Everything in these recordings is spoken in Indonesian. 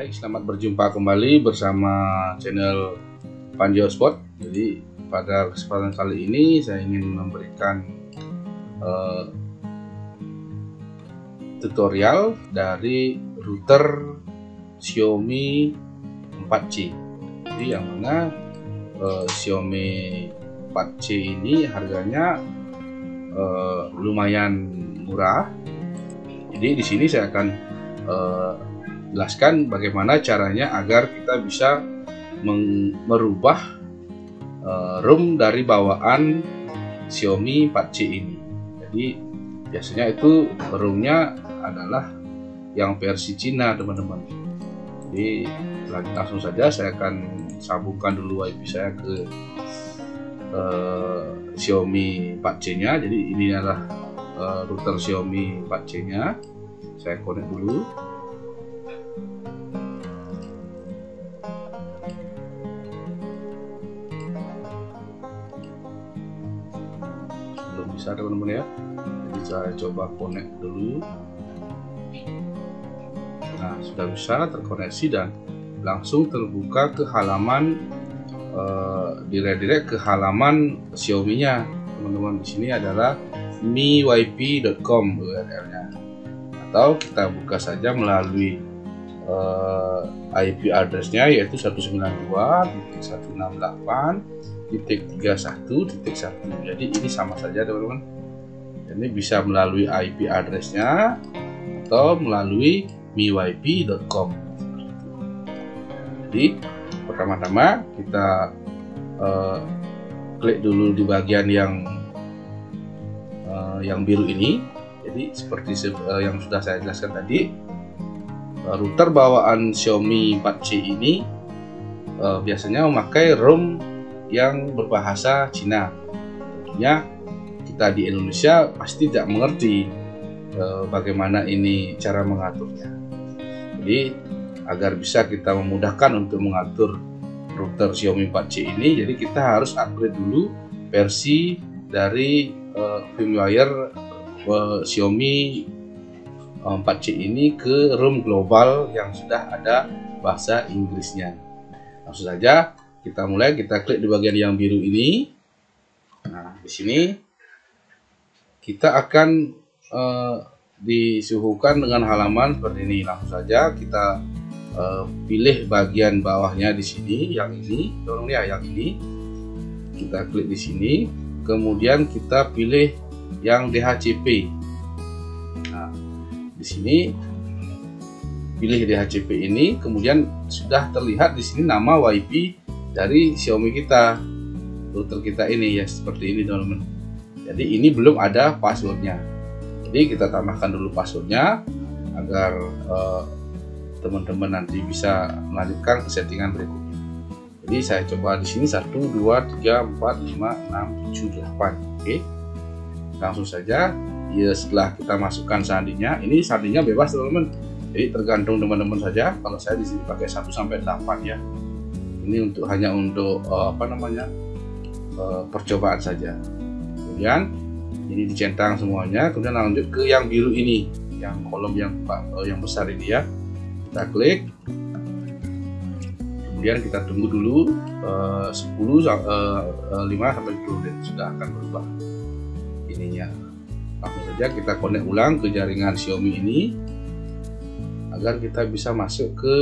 Baik, selamat berjumpa kembali bersama channel Panji Hotspot. Jadi pada kesempatan kali ini saya ingin memberikan tutorial dari router Xiaomi 4C. Jadi yang mana Xiaomi 4C ini harganya lumayan murah. Jadi di sini saya akan jelaskan bagaimana caranya agar kita bisa merubah ROM dari bawaan Xiaomi 4C ini. Jadi biasanya itu ROM-nya adalah yang versi Cina, teman-teman. Jadi langsung saja saya akan sambungkan dulu WiFi saya ke Xiaomi 4C-nya. Jadi ini adalah router Xiaomi 4C-nya. Saya connect dulu. Belum bisa, teman-teman ya. Jadi saya coba connect dulu. Nah, sudah bisa terkoneksi dan langsung terbuka ke halaman direct ke halaman Xiaomi-nya. Teman-teman, di sini adalah miwifi.com URL-nya. Atau kita buka saja melalui IP address-nya, yaitu 192.168.31.1. Jadi ini sama saja, teman-teman. Ini bisa melalui IP address-nya atau melalui miwifi.com. Jadi pertama-tama kita klik dulu di bagian yang biru ini. Jadi seperti yang sudah saya jelaskan tadi, router bawaan Xiaomi 4C ini biasanya memakai ROM yang berbahasa Cina. Tentunya kita di Indonesia pasti tidak mengerti bagaimana ini cara mengaturnya. Jadi agar bisa kita memudahkan untuk mengatur router Xiaomi 4C ini, jadi kita harus upgrade dulu versi dari firmware Xiaomi 4C ini ke ROM global yang sudah ada bahasa Inggrisnya. Langsung saja kita mulai, kita klik di bagian yang biru ini. Nah, di sini kita akan disuguhkan dengan halaman seperti ini. Langsung saja kita pilih bagian bawahnya di sini, yang ini, dorong ya, yang ini. Kita klik di sini, kemudian kita pilih yang DHCP. Nah, di sini pilih DHCP ini, kemudian sudah terlihat di sini nama WiFi dari Xiaomi kita, router kita ini ya, seperti ini, teman-teman. Jadi ini belum ada passwordnya. Jadi kita tambahkan dulu passwordnya agar teman-teman nanti bisa melanjutkan ke settingan berikutnya. Jadi saya coba di sini 1, 2, 3, 4, 5, 6, 7, 8. Oke. Langsung saja ya, setelah kita masukkan sandinya, ini sandinya bebas, teman-teman. Jadi tergantung teman-teman saja. Kalau saya di sini pakai 1 sampai 8 ya. Ini hanya untuk percobaan saja. Kemudian ini dicentang semuanya, kemudian lanjut ke yang biru ini, yang kolom yang besar ini ya. Kita klik, kemudian kita tunggu dulu 5 sampai 10 menit, sudah akan berubah ininya. Langsung saja kita connect ulang ke jaringan Xiaomi ini agar kita bisa masuk ke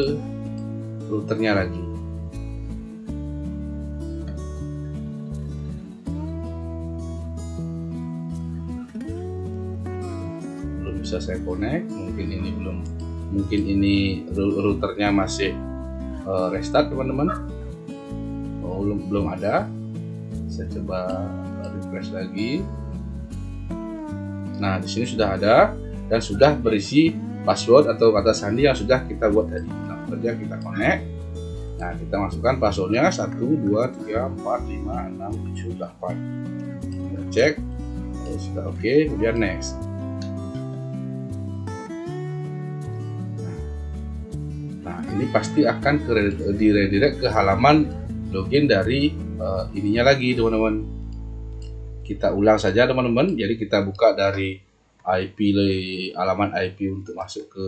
routernya lagi. Belum bisa saya connect, mungkin ini routernya masih restart, teman-teman. Belum ada. Saya coba refresh lagi. Nah, di sini sudah ada dan sudah berisi password atau kata sandi yang sudah kita buat tadi. Nah, saja kita connect. Nah, kita masukkan passwordnya 1, 2, 3, 4, 5, 6, 7, 8. Kita cek. Sudah oke, kemudian next. Nah, ini pasti akan redirect ke halaman login dari ininya lagi, teman-teman. Kita ulang saja, teman-teman. Jadi kita buka dari halaman IP untuk masuk ke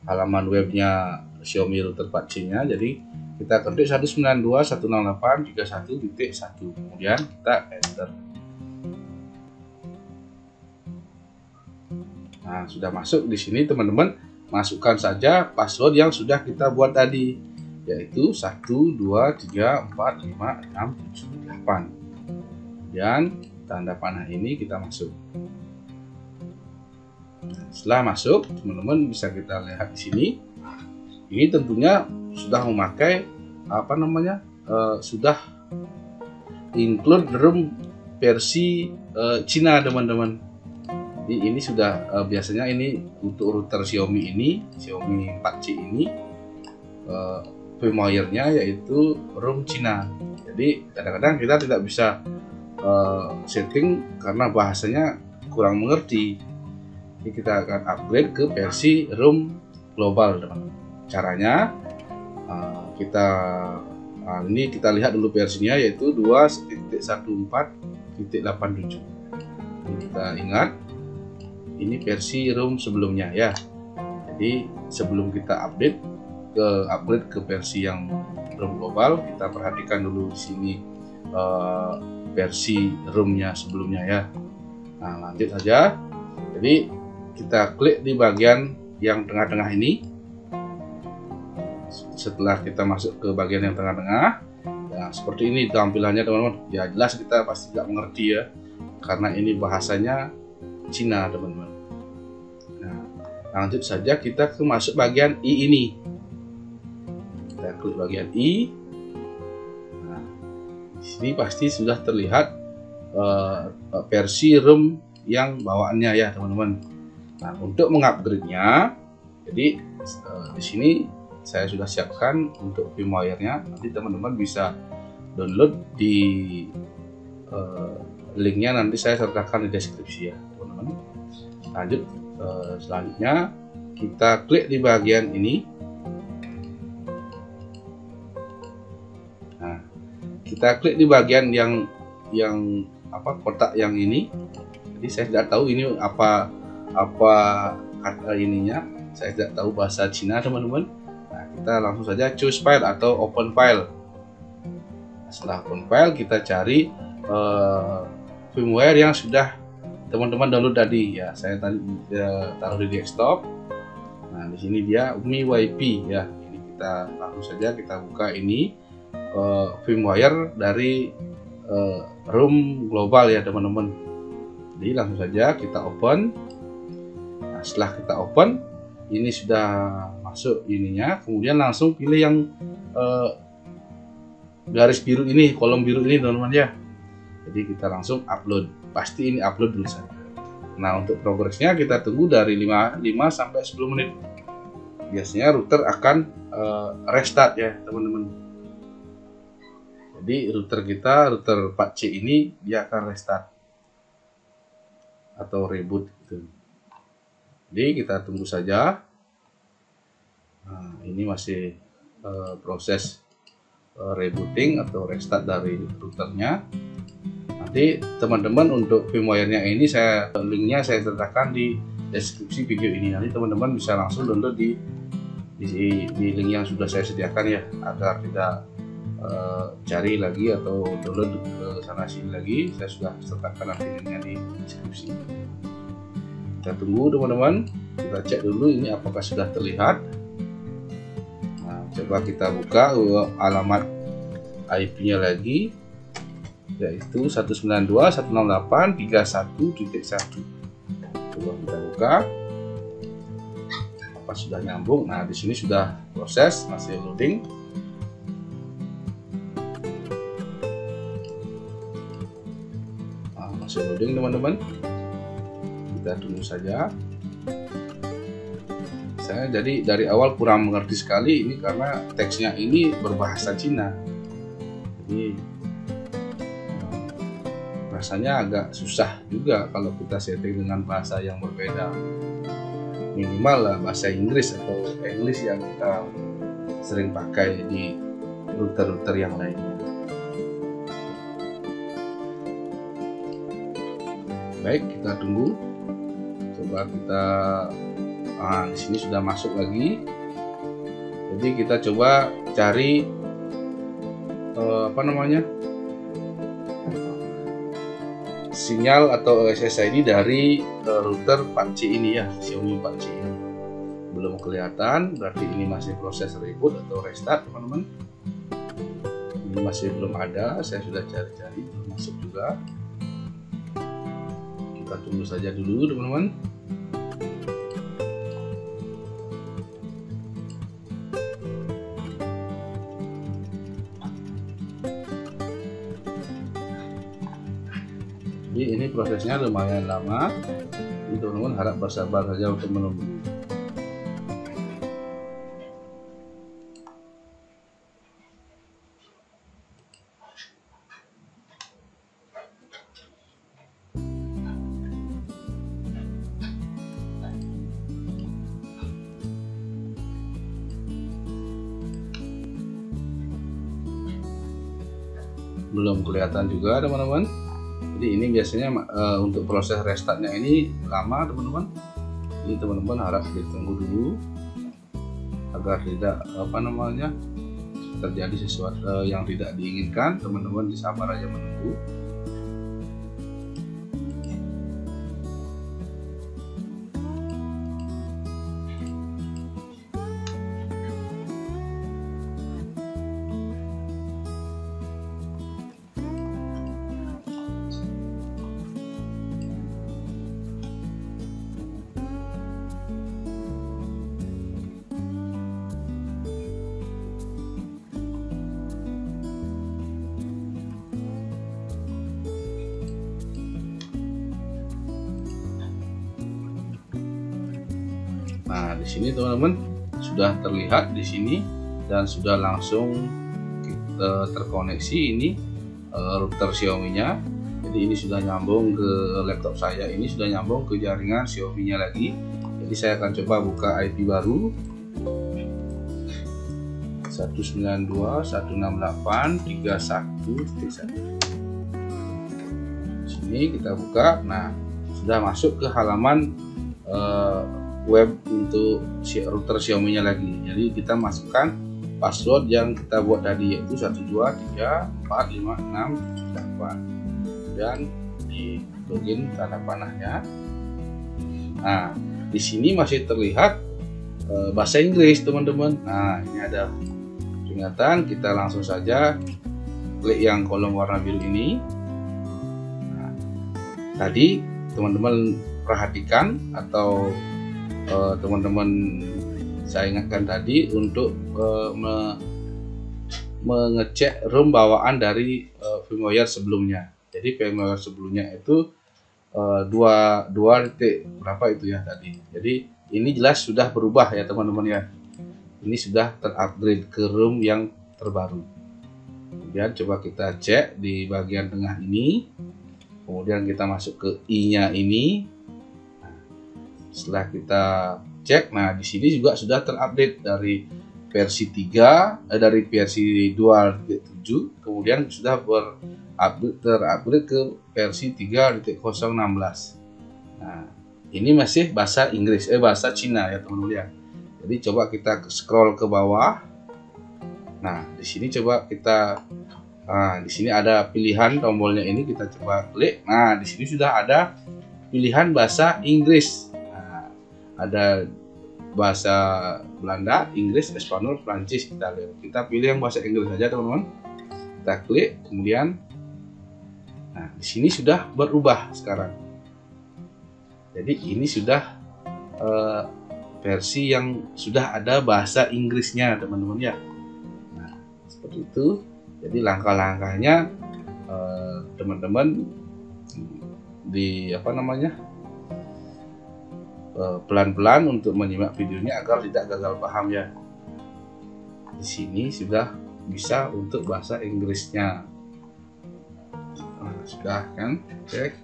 halaman webnya Xiaomi router 4C nya. Jadi kita ketik 192.168.31.1, kemudian kita enter. Nah, sudah masuk di sini teman-teman, masukkan saja password yang sudah kita buat tadi, yaitu 1, 2, 3, 4, 5, 6, 7, 8. Kemudian tanda panah ini kita masuk. Nah, setelah masuk, teman-teman bisa kita lihat di sini. Ini tentunya sudah memakai sudah include ROM versi Cina, teman-teman. Ini sudah biasanya ini untuk router Xiaomi 4C ini firmware-nya yaitu ROM Cina. Jadi kadang-kadang kita tidak bisa setting karena bahasanya kurang mengerti. Jadi kita akan upgrade ke versi ROM global, teman-teman. Caranya ini kita lihat dulu versinya, yaitu 2.14.87. Kita ingat ini versi ROM sebelumnya ya. Jadi sebelum kita upgrade ke versi yang ROM global, kita perhatikan dulu di sini versi ROM-nya sebelumnya ya. Nah, lanjut saja. Jadi kita klik di bagian yang tengah-tengah ini. Setelah kita masuk ke bagian yang tengah-tengah, ya seperti ini tampilannya, teman-teman. Ya jelas kita pasti tidak mengerti ya, karena ini bahasanya Cina, teman-teman. Nah, lanjut saja kita ke masuk bagian I ini. Kita klik bagian I. Nah, di sini pasti sudah terlihat versi ROM yang bawaannya ya, teman-teman. Nah, untuk mengupgrade-nya, jadi di sini saya sudah siapkan untuk firmware-nya. Nanti teman-teman bisa download di linknya, nanti saya sertakan di deskripsi ya, teman-teman. Lanjut, selanjutnya kita klik di bagian ini. Nah, kita klik di bagian yang kotak yang ini. Jadi saya tidak tahu ini apa kata ininya, saya tidak tahu bahasa Cina, teman-teman. Nah, kita langsung saja choose file atau open file. Setelah open file, kita cari firmware yang sudah teman-teman download tadi ya. Saya tadi taruh di desktop. Nah, di sini dia MIUI ya. Ini kita langsung saja kita buka ini firmware dari ROM global ya, teman-teman. Jadi langsung saja kita open. Nah, setelah kita open, ini sudah masuk ininya. Kemudian langsung pilih yang garis biru ini, kolom biru ini, teman-teman ya. Jadi kita langsung upload. Pasti ini upload dulu saja. Nah, untuk progresnya kita tunggu dari 5 sampai 10 menit. Biasanya router akan restart ya, teman-teman. Jadi router 4C ini dia akan restart atau reboot gitu. Jadi kita tunggu saja. Nah, ini masih proses rebooting atau restart dari routernya. Nanti teman-teman untuk firmware-nya ini linknya saya sertakan di deskripsi video ini. Nanti teman-teman bisa langsung download di link yang sudah saya sediakan ya, agar tidak cari lagi atau download ke sana sini lagi. Saya sudah sertakan nanti linknya di deskripsi. Kita tunggu, teman-teman. Kita cek dulu ini apakah sudah terlihat. Nah, coba kita buka alamat IP-nya lagi, yaitu 192.168.31.1. Coba kita buka. Apa sudah nyambung? Nah, di sini sudah proses, masih loading. Nah, masih loading, teman-teman. Kita tunggu saja. Saya jadi dari awal kurang mengerti sekali ini karena teksnya ini berbahasa Cina. Jadi rasanya agak susah juga kalau kita setting dengan bahasa yang berbeda. Minimal lah bahasa Inggris atau English yang kita sering pakai di router-router yang lainnya. Baik, kita tunggu. Coba kita Nah, di sini sudah masuk lagi. Jadi kita coba cari sinyal atau SSID dari router 4C ini ya, Xiaomi 4C ini. Belum kelihatan, berarti ini masih proses reboot atau restart teman-teman. Ini masih belum ada, saya sudah cari-cari belum masuk juga. Kita tunggu saja dulu teman-teman. Jadi ini prosesnya lumayan lama, teman-teman harap bersabar saja untuk menunggu. Belum kelihatan juga teman-teman. Jadi ini biasanya untuk proses restartnya ini lama teman-teman. Ini teman-teman harap ditunggu dulu agar tidak terjadi sesuatu yang tidak diinginkan. Teman-teman disabar aja menunggu. Nah, di sini teman-teman sudah terlihat di sini dan sudah langsung terkoneksi ini router Xiaomi-nya. Jadi ini sudah nyambung ke laptop saya, ini sudah nyambung ke jaringan Xiaomi-nya lagi. Jadi saya akan coba buka IP baru 192.168.31.1. Sini kita buka. Nah, sudah masuk ke halaman web untuk router Xiaomi-nya lagi. Jadi kita masukkan password yang kita buat tadi, yaitu 1234568 dan di login tanda panahnya. Nah, di sini masih terlihat bahasa Inggris teman-teman. Nah, ini ada peringatan, kita langsung saja klik yang kolom warna biru ini. Nah, tadi teman-teman perhatikan atau teman-teman saya ingatkan tadi untuk mengecek ROM bawaan dari firmware sebelumnya. Jadi firmware sebelumnya itu 2 berapa itu ya tadi. Jadi ini jelas sudah berubah ya teman-teman ya. Ini sudah terupgrade ke ROM yang terbaru. Kemudian coba kita cek di bagian tengah ini. Kemudian kita masuk ke i-nya ini. Setelah kita cek, nah di sini juga sudah terupdate dari versi 3 dari versi 2.7, kemudian sudah terupgrade ke versi 3.016. Nah, ini masih bahasa Inggris, bahasa Cina ya teman-teman ya. Jadi coba kita scroll ke bawah. Nah, di sini coba kita di sini ada pilihan tombolnya ini, kita coba klik. Nah, di sini sudah ada pilihan bahasa Inggris. Ada bahasa Belanda, Inggris, Spanyol, Prancis. Kita pilih yang bahasa Inggris saja teman-teman. Kita klik, kemudian nah di sini sudah berubah sekarang. Jadi ini sudah versi yang sudah ada bahasa Inggrisnya teman-teman ya. Nah, seperti itu. Jadi langkah-langkahnya teman-teman di pelan-pelan untuk menyimak videonya agar tidak gagal paham ya. Di sini sudah bisa untuk bahasa Inggrisnya. Nah, sudah kan, cek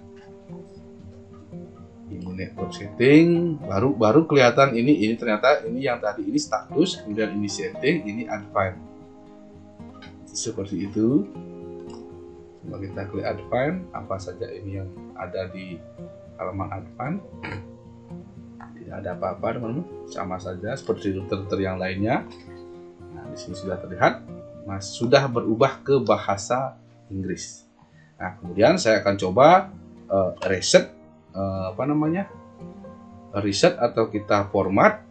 ini network setting, baru kelihatan ini ternyata ini yang tadi ini status, kemudian ini setting, ini advanced. Seperti itu. Coba kita klik advanced, apa saja ini yang ada di halaman advanced. tidak ada apa-apa teman-teman, sama saja seperti router yang lainnya. Nah, di sini sudah terlihat sudah berubah ke bahasa Inggris. Nah, kemudian saya akan coba reset reset atau kita format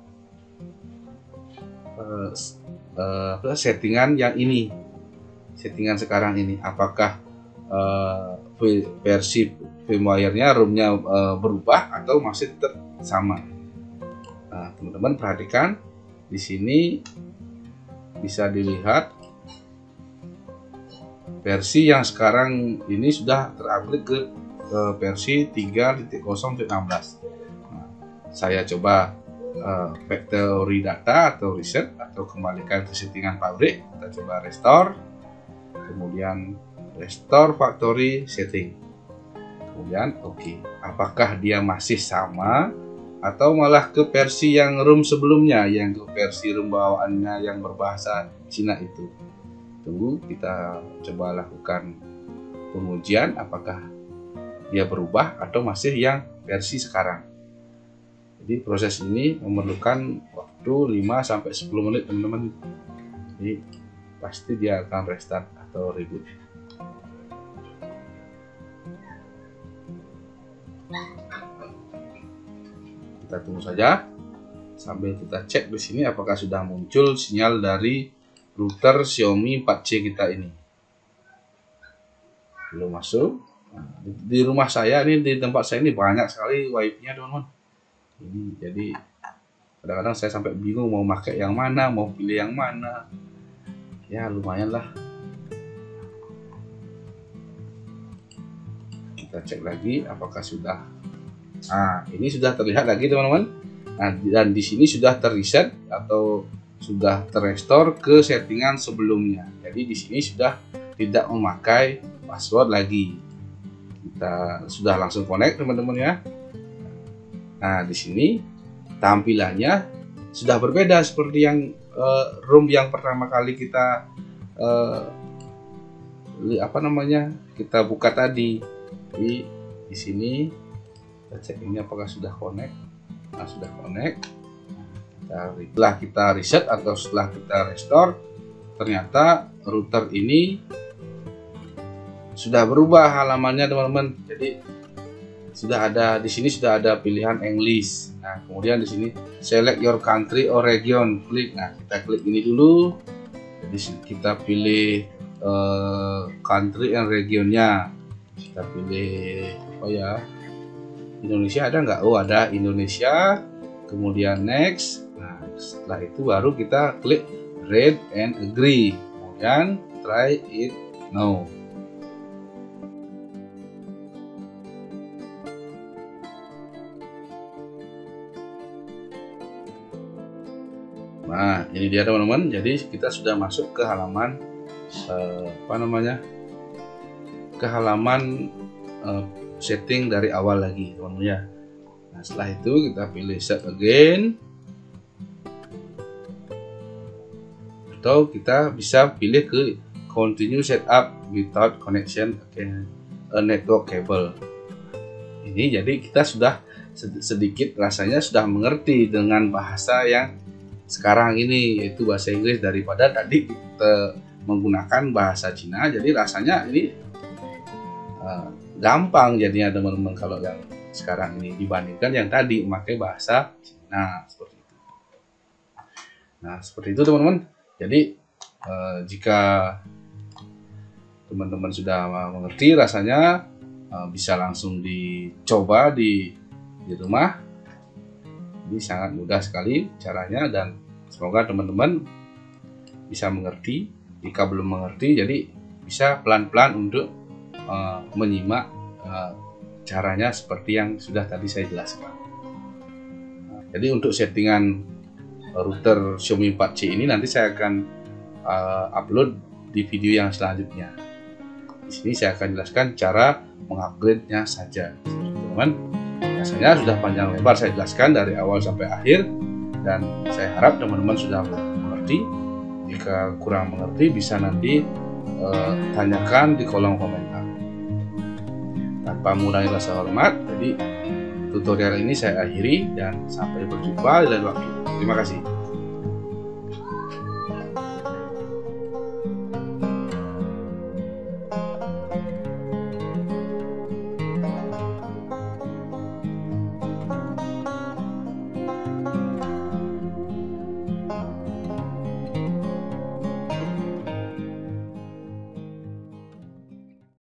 settingan yang ini, settingan sekarang ini, apakah versi firmware-nya, ROM-nya berubah atau masih tetap sama. Nah, teman-teman perhatikan di sini bisa dilihat versi yang sekarang ini sudah terupgrade ke versi 3.0.16. Nah, saya coba factory data atau reset atau kembalikan ke settingan pabrik. Kita coba restore, kemudian restore factory setting, kemudian oke. Apakah dia masih sama atau malah ke versi yang ROM sebelumnya, yang ke versi ROM bawaannya yang berbahasa Cina itu? Tunggu, kita coba lakukan pengujian apakah dia berubah atau masih yang versi sekarang. Jadi proses ini memerlukan waktu 5-10 menit teman-teman. Jadi pasti dia akan restart atau reboot. Kita tunggu saja sambil kita cek di sini apakah sudah muncul sinyal dari router Xiaomi 4C kita ini. Belum masuk. Nah, di rumah saya ini, di tempat saya ini banyak sekali wifi-nya teman-teman. Ini jadi kadang-kadang saya sampai bingung mau pakai yang mana, mau pilih yang mana. Ya lumayan lah. Kita cek lagi apakah sudah. Nah, ini sudah terlihat lagi teman-teman. Nah, dan di sini sudah terreset atau sudah terrestore ke settingan sebelumnya. Jadi di sini sudah tidak memakai password lagi. Kita sudah langsung connect teman-teman ya. Nah, di sini tampilannya sudah berbeda seperti yang ROM yang pertama kali kita kita buka tadi. Di sini kita cek ini apakah sudah connect. Nah, sudah connect. Setelah kita reset atau setelah kita restore, ternyata router ini sudah berubah halamannya teman-teman. Jadi sudah ada di sini, sudah ada pilihan English. Nah, kemudian di sini select your country or region, klik. Nah, kita klik ini dulu. Jadi kita pilih country and regionnya. Kita pilih Indonesia ada nggak? Oh, ada Indonesia. Kemudian next. Nah, setelah itu baru kita klik read and agree. Kemudian try it now. Nah, ini dia teman-teman. Jadi kita sudah masuk ke halaman ke halaman setting dari awal lagi teman-teman ya. Nah, setelah itu kita pilih set again, atau kita bisa pilih ke continue setup without connection a network cable. Ini jadi kita sudah sedikit rasanya sudah mengerti dengan bahasa yang sekarang ini, yaitu bahasa Inggris, daripada tadi kita menggunakan bahasa Cina. Jadi rasanya ini gampang jadinya teman-teman kalau yang sekarang ini dibandingkan yang tadi memakai bahasa Cina seperti itu. Nah, seperti itu teman-teman. Jadi jika teman-teman sudah mengerti, rasanya bisa langsung dicoba di rumah. Ini sangat mudah sekali caranya, dan semoga teman-teman bisa mengerti. Jika belum mengerti, jadi bisa pelan-pelan untuk menyimak caranya seperti yang sudah tadi saya jelaskan. Jadi untuk settingan router Xiaomi 4C ini nanti saya akan upload di video yang selanjutnya. Di sini saya akan jelaskan cara mengupgrade-nya saja, teman-teman. Biasanya sudah panjang lebar saya jelaskan dari awal sampai akhir, dan saya harap teman-teman sudah mengerti. Jika kurang mengerti bisa nanti tanyakan di kolom komentar. Tanpa mengurangi rasa hormat, jadi tutorial ini saya akhiri dan sampai berjumpa di lain waktu. Terima kasih.